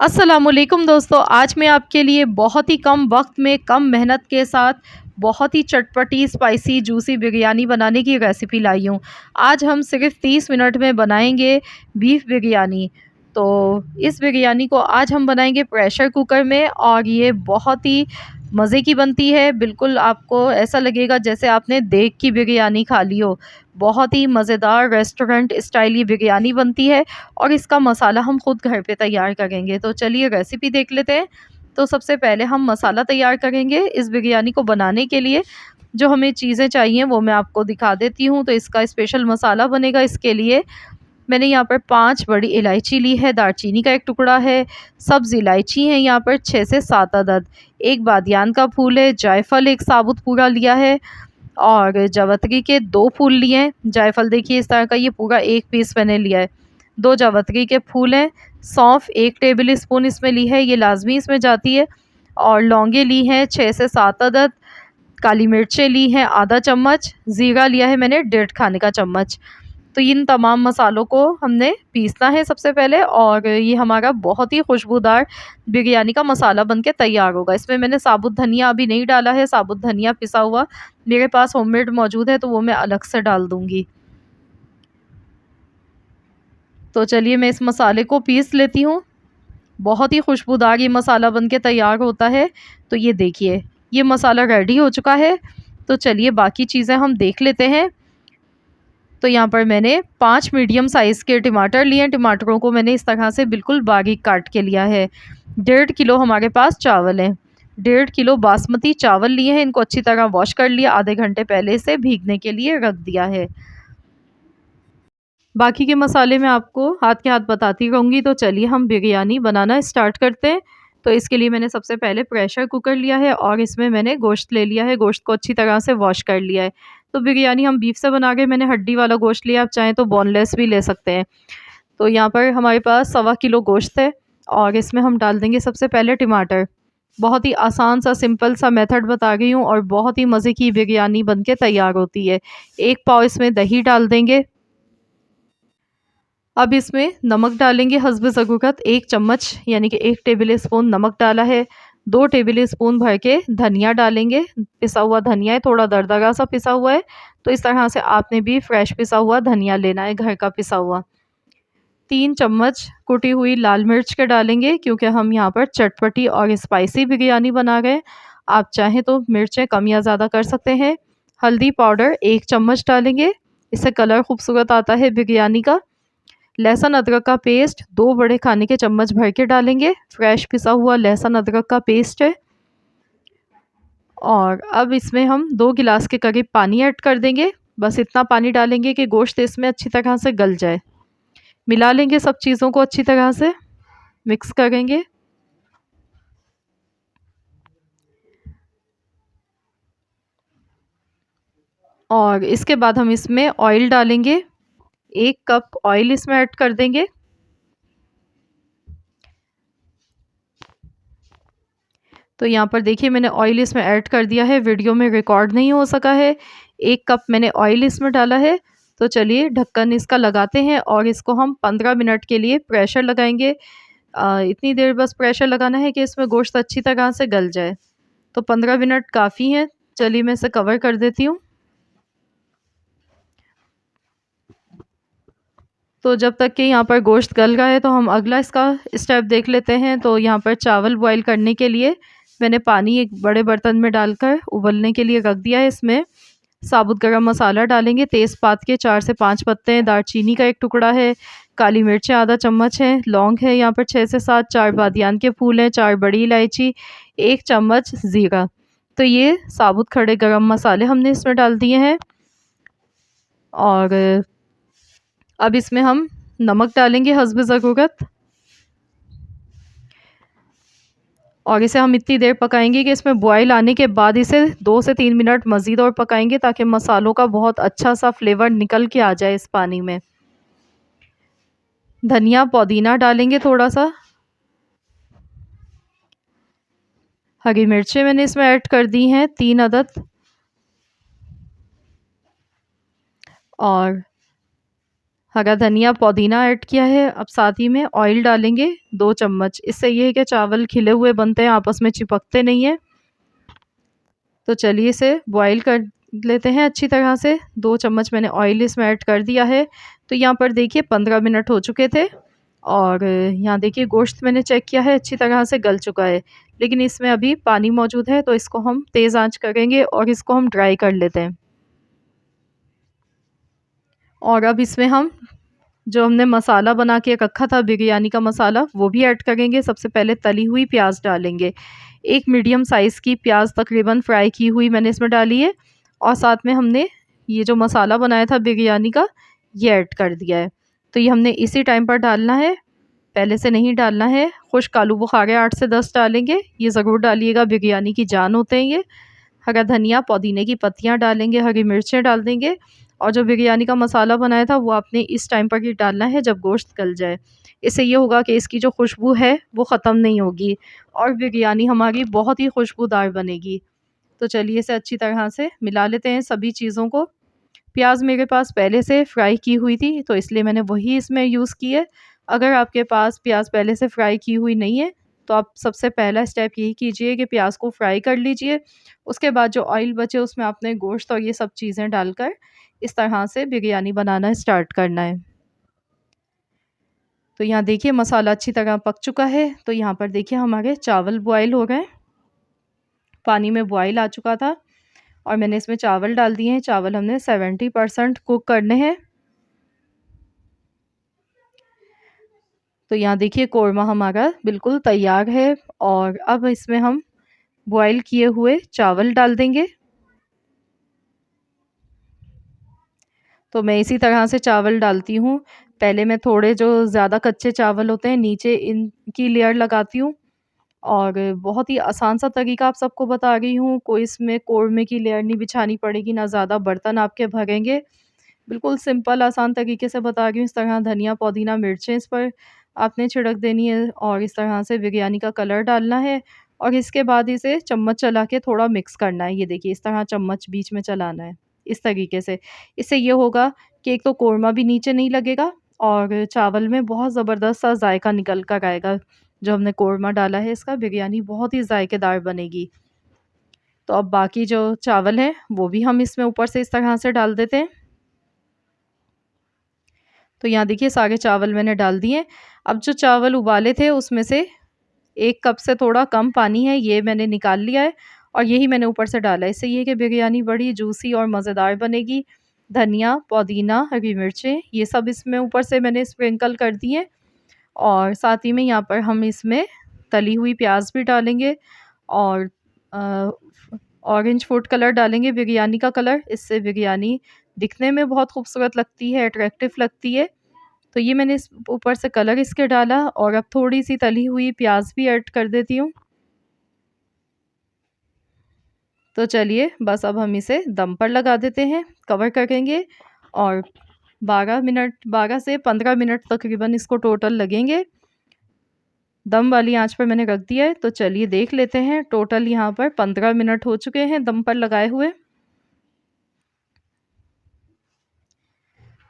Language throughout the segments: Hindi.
अस्सलामुअलैकुम दोस्तों, आज मैं आपके लिए बहुत ही कम वक्त में कम मेहनत के साथ बहुत ही चटपटी स्पाइसी जूसी बिरयानी बनाने की रेसिपी लाई हूँ। आज हम सिर्फ 30 मिनट में बनाएंगे बीफ बिरयानी। तो इस बिरयानी को आज हम बनाएंगे प्रेशर कुकर में और ये बहुत ही मज़े की बनती है। बिल्कुल आपको ऐसा लगेगा जैसे आपने देग की बिरयानी खा ली हो। बहुत ही मज़ेदार रेस्टोरेंट स्टाइल ये बिरयानी बनती है और इसका मसाला हम खुद घर पे तैयार करेंगे। तो चलिए रेसिपी देख लेते हैं। तो सबसे पहले हम मसाला तैयार करेंगे इस बिरयानी को बनाने के लिए। जो हमें चीज़ें चाहिए वो मैं आपको दिखा देती हूँ। तो इसका स्पेशल मसाला बनेगा, इसके लिए मैंने यहाँ पर 5 बड़ी इलायची ली है, दालचीनी का 1 टुकड़ा है, सब्ज़ इलायची है यहाँ पर 6 से 7 अदद, 1 बादियान का फूल है, जायफल 1 साबुत पूरा लिया है और जावित्री के 2 फूल लिए हैं। जायफल देखिए इस तरह का, ये पूरा 1 पीस मैंने लिया है। 2 जावित्री के फूल हैं, सौंफ 1 टेबल स्पून इसमें ली है, ये लाजमी इसमें जाती है। और लौंगे ली हैं 6 से 7 अदद, काली मिर्चें ली हैं आधा चम्मच, ज़ीरा लिया है मैंने 1.5 खाने का चम्मच। तो इन तमाम मसालों को हमने पीसना है सबसे पहले और ये हमारा बहुत ही खुशबूदार बिरयानी का मसाला बनके तैयार होगा। इसमें मैंने साबुत धनिया अभी नहीं डाला है, साबुत धनिया पिसा हुआ मेरे पास होममेड मौजूद है तो वो मैं अलग से डाल दूँगी। तो चलिए मैं इस मसाले को पीस लेती हूँ। बहुत ही खुशबूदार ये मसाला बनके तैयार होता है। तो ये देखिए, ये मसाला रेडी हो चुका है। तो चलिए बाकी चीज़ें हम देख लेते हैं। तो यहाँ पर मैंने 5 मीडियम साइज़ के टमाटर लिए हैं। टमाटरों को मैंने इस तरह से बिल्कुल बारीक काट के लिया है। 1.5 किलो हमारे पास चावल हैं। 1.5 किलो बासमती चावल लिए हैं, इनको अच्छी तरह वॉश कर लिया, आधे घंटे पहले से भीगने के लिए रख दिया है। बाकी के मसाले मैं आपको हाथ के हाथ बताती रहूँगी। तो चलिए हम बिरयानी बनाना स्टार्ट करते हैं। तो इसके लिए मैंने सबसे पहले प्रेशर कुकर लिया है और इसमें मैंने गोश्त ले लिया है। गोश्त को अच्छी तरह से वॉश कर लिया है। तो बिरयानी हम बीफ से बना रहे हैं, मैंने हड्डी वाला गोश्त लिया, आप चाहें तो बोनलेस भी ले सकते हैं। तो यहाँ पर हमारे पास 1.25 किलो गोश्त है और इसमें हम डाल देंगे सबसे पहले टमाटर। बहुत ही आसान सा सिंपल सा मेथड बता रही हूँ और बहुत ही मज़े की बिरयानी बन के तैयार होती है। 1 पाव इसमें दही डाल देंगे। अब इसमें नमक डालेंगे हस्ब ज़रूरत, 1 चम्मच यानी कि 1 टेबल स्पून नमक डाला है। 2 टेबल स्पून भर के धनिया डालेंगे, पिसा हुआ धनिया है, थोड़ा दरदरा सा पिसा हुआ है। तो इस तरह से आपने भी फ्रेश पिसा हुआ धनिया लेना है, घर का पिसा हुआ। 3 चम्मच कुटी हुई लाल मिर्च के डालेंगे क्योंकि हम यहाँ पर चटपटी और स्पाइसी बिरयानी बना रहे हैं। आप चाहें तो मिर्चें कम या ज़्यादा कर सकते हैं। हल्दी पाउडर 1 चम्मच डालेंगे, इससे कलर खूबसूरत आता है बिरयानी का। लहसुन अदरक का पेस्ट 2 बड़े खाने के चम्मच भर के डालेंगे, फ्रेश पिसा हुआ लहसुन अदरक का पेस्ट है। और अब इसमें हम 2 गिलास के करीब पानी ऐड कर देंगे। बस इतना पानी डालेंगे कि गोश्त इसमें अच्छी तरह से गल जाए। मिला लेंगे सब चीज़ों को अच्छी तरह से, मिक्स करेंगे। और इसके बाद हम इसमें ऑयल डालेंगे, 1 कप ऑयल इसमें ऐड कर देंगे। तो यहाँ पर देखिए मैंने ऑयल इसमें ऐड कर दिया है, वीडियो में रिकॉर्ड नहीं हो सका है। 1 कप मैंने ऑयल इसमें डाला है। तो चलिए ढक्कन इसका लगाते हैं और इसको हम 15 मिनट के लिए प्रेशर लगाएंगे। इतनी देर बस प्रेशर लगाना है कि इसमें गोश्त अच्छी तरह से गल जाए। तो 15 मिनट काफ़ी हैं। चलिए मैं इसे कवर कर देती हूँ। तो जब तक कि यहाँ पर गोश्त गल रहा है तो हम अगला इसका स्टेप देख लेते हैं। तो यहाँ पर चावल बॉईल करने के लिए मैंने पानी एक बड़े बर्तन में डालकर उबलने के लिए रख दिया है। इसमें साबुत गरम मसाला डालेंगे, तेज़पात के 4 से 5 पत्ते हैं, दालचीनी का 1 टुकड़ा है, काली मिर्चें आधा चम्मच है, लौंग है यहाँ पर 6 से 7, 4 बादियान के फूल हैं, 4 बड़ी इलायची, 1 चम्मच ज़ीरा। तो ये साबुत खड़े गरम मसाले हमने इसमें डाल दिए हैं। और अब इसमें हम नमक डालेंगे हस्ब ज़रूरत और इसे हम इतनी देर पकाएंगे कि इसमें बॉयल आने के बाद इसे 2 से 3 मिनट मज़ीद और पकाएंगे ताकि मसालों का बहुत अच्छा सा फ्लेवर निकल के आ जाए इस पानी में। धनिया पुदीना डालेंगे थोड़ा सा। हरी मिर्चें मैंने इसमें ऐड कर दी हैं 3 अदद। और हरा धनिया, पुदीना ऐड किया है। अब साथ ही में ऑयल डालेंगे 2 चम्मच। इससे ये है कि चावल खिले हुए बनते हैं, आपस में चिपकते नहीं हैं। तो चलिए इसे बॉयल कर लेते हैं अच्छी तरह से। 2 चम्मच मैंने ऑयल इसमें ऐड कर दिया है। तो यहाँ पर देखिए 15 मिनट हो चुके थे और यहाँ देखिए गोश्त मैंने चेक किया है अच्छी तरह से गल चुका है। लेकिन इसमें अभी पानी मौजूद है, तो इसको हम तेज़ आंच करेंगे और इसको हम ड्राई कर लेते हैं। और अब इसमें हम जो हमने मसाला बना के रखा था बिरयानी का मसाला, वो भी ऐड करेंगे। सबसे पहले तली हुई प्याज डालेंगे। एक मीडियम साइज़ की प्याज तकरीबन फ्राई की हुई मैंने इसमें डाली है और साथ में हमने ये जो मसाला बनाया था बिरयानी का, ये ऐड कर दिया है। तो ये हमने इसी टाइम पर डालना है, पहले से नहीं डालना है। खुश्क आलू बुखारे 8 से 10 डालेंगे, ये ज़रूर डालिएगा, बिरयानी की जान होते हैं ये। हरा धनिया, पुदीने की पत्तियाँ डालेंगे, हरी मिर्चें डाल देंगे और जो बिरयानी का मसाला बनाया था वो आपने इस टाइम पर ही डालना है जब गोश्त गल जाए। इससे ये होगा कि इसकी जो खुशबू है वो ख़त्म नहीं होगी और बिरयानी हमारी बहुत ही खुशबूदार बनेगी। तो चलिए इसे अच्छी तरह से मिला लेते हैं सभी चीज़ों को। प्याज मेरे पास पहले से फ्राई की हुई थी, तो इसलिए मैंने वही इसमें यूज़ की है। अगर आपके पास प्याज पहले से फ्राई की हुई नहीं है, तो आप सबसे पहला स्टेप यही कीजिए कि प्याज को फ्राई कर लीजिए। उसके बाद जो ऑयल बचे उसमें आपने गोश्त और ये सब चीज़ें डालकर इस तरह से बिरयानी बनाना स्टार्ट करना है। तो यहाँ देखिए मसाला अच्छी तरह पक चुका है। तो यहाँ पर देखिए हमारे चावल बॉयल हो गए, पानी में बॉयल आ चुका था और मैंने इसमें चावल डाल दिए हैं। चावल हमने 70% कुक करने हैं। तो यहाँ देखिए कोरमा हमारा बिल्कुल तैयार है और अब इसमें हम बॉयल किए हुए चावल डाल देंगे। तो मैं इसी तरह से चावल डालती हूँ। पहले मैं थोड़े जो ज़्यादा कच्चे चावल होते हैं नीचे इनकी लेयर लगाती हूँ और बहुत ही आसान सा तरीका आप सबको बता रही हूँ। कोई इसमें कोरमे की लेयर नहीं बिछानी पड़ेगी, ना ज़्यादा बर्तन आपके भरेंगे। बिल्कुल सिंपल आसान तरीके से बता रही हूँ। इस तरह धनिया, पुदीना, मिर्चें इस पर आपने छिड़क देनी है और इस तरह से बिरयानी का कलर डालना है और इसके बाद इसे चम्मच चला के थोड़ा मिक्स करना है। ये देखिए इस तरह चम्मच बीच में चलाना है, इस तरीके से। इससे ये होगा कि एक तो कोरमा भी नीचे नहीं लगेगा और चावल में बहुत ज़बरदस्त सा जायका निकल कर आएगा। जो हमने कोरमा डाला है इसका, बिरयानी बहुत ही जायकेदार बनेगी। तो अब बाकी जो चावल हैं वो भी हम इसमें ऊपर से इस तरह से डाल देते हैं। तो यहाँ देखिए सारे चावल मैंने डाल दिए। अब जो चावल उबाले थे उसमें से 1 कप से थोड़ा कम पानी है, ये मैंने निकाल लिया है और यही मैंने ऊपर से डाला है। इससे ये है कि बिरयानी बड़ी जूसी और मज़ेदार बनेगी। धनिया, पुदीना, हरी मिर्चें ये सब इसमें ऊपर से मैंने स्प्रिंकल कर दिए और साथ ही में यहाँ पर हम इसमें तली हुई प्याज भी डालेंगे और अ, ऑरेंज फूड कलर डालेंगे, बिरयानी का कलर। इससे बिरयानी दिखने में बहुत खूबसूरत लगती है, अट्रैक्टिव लगती है। तो ये मैंने इस ऊपर से कलर इसके डाला और अब थोड़ी-सी तली हुई प्याज़ भी ऐड कर देती हूँ। तो चलिए बस अब हम इसे दम पर लगा देते हैं, कवर करेंगे और 12 से 15 मिनट तकरीबन इसको टोटल लगेंगे। दम वाली आँच पर मैंने रख दिया है, तो चलिए देख लेते हैं। टोटल यहाँ पर 15 मिनट हो चुके हैं दम पर लगाए हुए।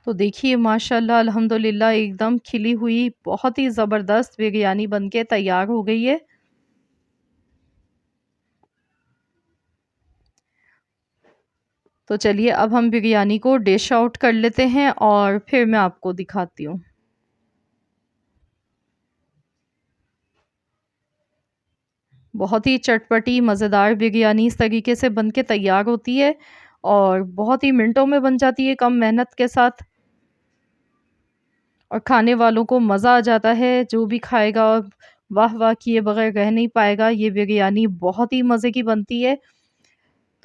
तो देखिए माशाल्लाह अल्हम्दुलिल्लाह एकदम खिली हुई बहुत ही ज़बरदस्त बिरयानी बनके तैयार हो गई है। तो चलिए अब हम बिरयानी को डिश आउट कर लेते हैं और फिर मैं आपको दिखाती हूँ। बहुत ही चटपटी मज़ेदार बिरयानी इस तरीके से बन के तैयार होती है और बहुत ही मिनटों में बन जाती है कम मेहनत के साथ और खाने वालों को मज़ा आ जाता है। जो भी खाएगा वाह वाह किए बगैर रह नहीं पाएगा। ये बिरयानी बहुत ही मज़े की बनती है।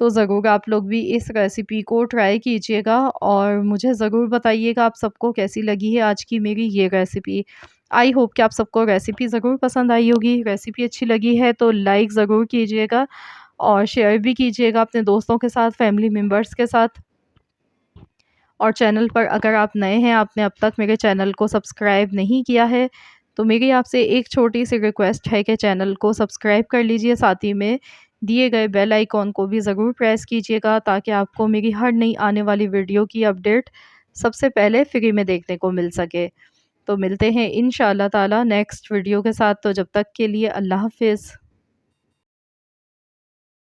तो ज़रूर आप लोग भी इस रेसिपी को ट्राई कीजिएगा और मुझे ज़रूर बताइएगा आप सबको कैसी लगी है आज की मेरी ये रेसिपी। आई होप कि आप सबको रेसिपी ज़रूर पसंद आई होगी। रेसिपी अच्छी लगी है तो लाइक ज़रूर कीजिएगा और शेयर भी कीजिएगा अपने दोस्तों के साथ, फैमिली मेम्बर्स के साथ। और चैनल पर अगर आप नए हैं, आपने अब तक मेरे चैनल को सब्सक्राइब नहीं किया है, तो मेरी आपसे एक छोटी-सी रिक्वेस्ट है कि चैनल को सब्सक्राइब कर लीजिए। साथ ही में दिए गए बेल आइकॉन को भी ज़रूर प्रेस कीजिएगा ताकि आपको मेरी हर नई आने वाली वीडियो की अपडेट सबसे पहले फ्री में देखने को मिल सके। तो मिलते हैं इंशाअल्लाह ताला नेक्स्ट वीडियो के साथ। तो जब तक के लिए अल्लाह हाफ़िज़।